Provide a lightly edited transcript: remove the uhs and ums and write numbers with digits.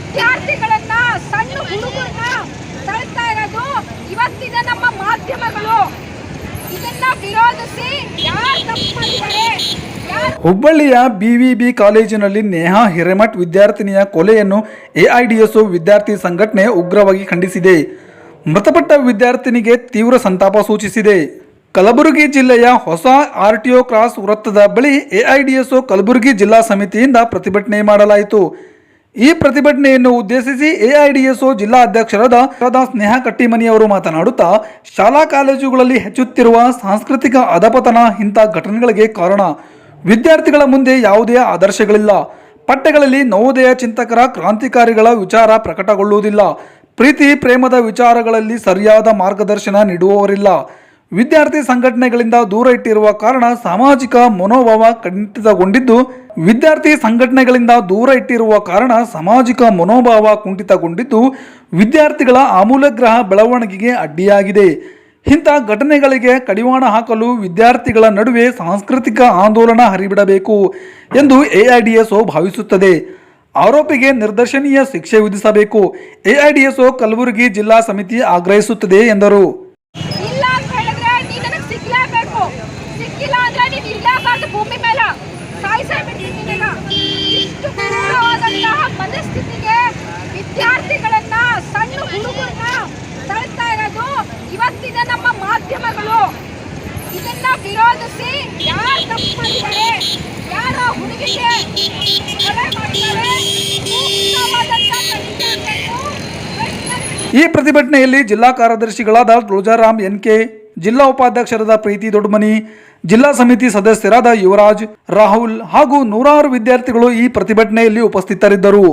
ವಿದ್ಯಾರ್ಥಿಗಳನ್ನ ಸಣ್ಣ ಹುಡುಗರನ್ನ ತಳ್ತಾ ಇರೋದು ಇವತ್ತಿನ ನಮ್ಮ ಮಾಧ್ಯಮಗಳು. ಇದನ್ನ ವಿರೋಧಿಸಿ ಯಾರು ತಪ್ಪು ಮಾಡಿದ್ದಾರೆ? ಹುಬ್ಬಳ್ಳಿಯ ಬಿವಿಬಿ ಕಾಲೇಜಿನಲ್ಲಿ ನೇಹಾ ಹಿರೇಮಠ್ ವಿದ್ಯಾರ್ಥಿನಿಯ ಕೊಲೆಯನ್ನು ಎಐಡಿಎಸ್ಒ ವಿದ್ಯಾರ್ಥಿ ಸಂಘಟನೆ ಉಗ್ರವಾಗಿ ಖಂಡಿಸಿದೆ. ಮೃತಪಟ್ಟ ವಿದ್ಯಾರ್ಥಿನಿಗೆ ತೀವ್ರ ಸಂತಾಪ ಸೂಚಿಸಿದೆ. ಕಲಬುರಗಿ ಜಿಲ್ಲೆಯ ಹೊಸ ಆರ್ಟಿಒ ಕ್ರಾಸ್ ವೃತ್ತದ ಬಳಿ ಎಐಡಿಎಸ್ಒ ಕಲಬುರಗಿ ಜಿಲ್ಲಾ ಸಮಿತಿಯಿಂದ ಪ್ರತಿಭಟನೆ ಮಾಡಲಾಯಿತು. ಈ ಪ್ರತಿಭಟನೆಯನ್ನು ಉದ್ದೇಶಿಸಿ ಎಐಡಿಎಸ್ಒ ಜಿಲ್ಲಾ ಅಧ್ಯಕ್ಷರಾದ ಸ್ನೇಹಾ ಕಟ್ಟಿಮನಿಯವರು ಮಾತನಾಡುತ್ತಾ, ಶಾಲಾ ಕಾಲೇಜುಗಳಲ್ಲಿ ಹೆಚ್ಚುತ್ತಿರುವ ಸಾಂಸ್ಕೃತಿಕ ಅಧಪತನ ಇಂಥ ಘಟನೆಗಳಿಗೆ ಕಾರಣ. ವಿದ್ಯಾರ್ಥಿಗಳ ಮುಂದೆ ಯಾವುದೇ ಆದರ್ಶಗಳಿಲ್ಲ. ಪಠ್ಯಗಳಲ್ಲಿ ನವೋದಯ ಚಿಂತಕರ ಕ್ರಾಂತಿಕಾರಿಗಳ ವಿಚಾರ ಪ್ರಕಟಗೊಳ್ಳುವುದಿಲ್ಲ. ಪ್ರೀತಿ ಪ್ರೇಮದ ವಿಚಾರಗಳಲ್ಲಿ ಸರಿಯಾದ ಮಾರ್ಗದರ್ಶನ ನೀಡುವವರಿಲ್ಲ. ವಿದ್ಯಾರ್ಥಿ ಸಂಘಟನೆಗಳಿಂದ ದೂರ ಇಟ್ಟಿರುವ ಕಾರಣ ಸಾಮಾಜಿಕ ಮನೋಭಾವ ಕುಂಠಿತಗೊಂಡಿದ್ದು ವಿದ್ಯಾರ್ಥಿಗಳ ಆಮೂಲಾಗ್ರ ಬೆಳವಣಿಗೆಗೆ ಅಡ್ಡಿಯಾಗಿದೆ. ಇಂಥ ಘಟನೆಗಳಿಗೆ ಕಡಿವಾಣ ಹಾಕಲು ವಿದ್ಯಾರ್ಥಿಗಳ ನಡುವೆ ಸಾಂಸ್ಕೃತಿಕ ಆಂದೋಲನ ಹರಿಬಿಡಬೇಕು ಎಂದು ಎಐಡಿಎಸ್ಒ ಭಾವಿಸುತ್ತದೆ. ಆರೋಪಿಗೆ ನಿರ್ದಶನೀಯ ಶಿಕ್ಷೆ ವಿಧಿಸಬೇಕು. ಎಐಡಿಎಸ್ಒ ಕಲಬುರಗಿ ಜಿಲ್ಲಾ ಸಮಿತಿ ಆಗ್ರಹಿಸುತ್ತದೆ ಎಂದರು. ವಿದ್ಯಾರ್ಥಿಗಳನ್ನ ಸಣ್ಣ ಹುಡುಗರನ್ನ ತಳ್ತಾ ಇರೋದು ಇವತ್ತಿನ ನಮ್ಮ ಮಾಧ್ಯಮಗಳು. ಇದನ್ನ ವಿರೋಧಿಸಿ ಯಾರು ತಪ್ಪು ಮಾಡಿದ್ದಾರೆ? ಯಾರ ಹುಡುಗಿಗೆ ಕೊಲೆ ಮಾಡಿದ್ದಾರೆ? ಈ ಪ್ರತಿಭಟನೆಯಲ್ಲಿ ಜಿಲ್ಲಾ ಕಾರ್ಯದರ್ಶಿಗಳಾದ ರೋಜಾರಾಮ್ ಎನ್ಕೆ, ಜಿಲ್ಲಾ ಉಪಾಧ್ಯಕ್ಷರಾದ ಪ್ರೀತಿ ದೊಡ್ಡಮನಿ, ಜಿಲ್ಲಾ ಸಮಿತಿ ಸದಸ್ಯರಾದ ಯುವರಾಜ್, ರಾಹುಲ್ ಹಾಗೂ ನೂರಾರು ವಿದ್ಯಾರ್ಥಿಗಳು ಈ ಪ್ರತಿಭಟನೆಯಲ್ಲಿ ಉಪಸ್ಥಿತರಿದ್ದರು.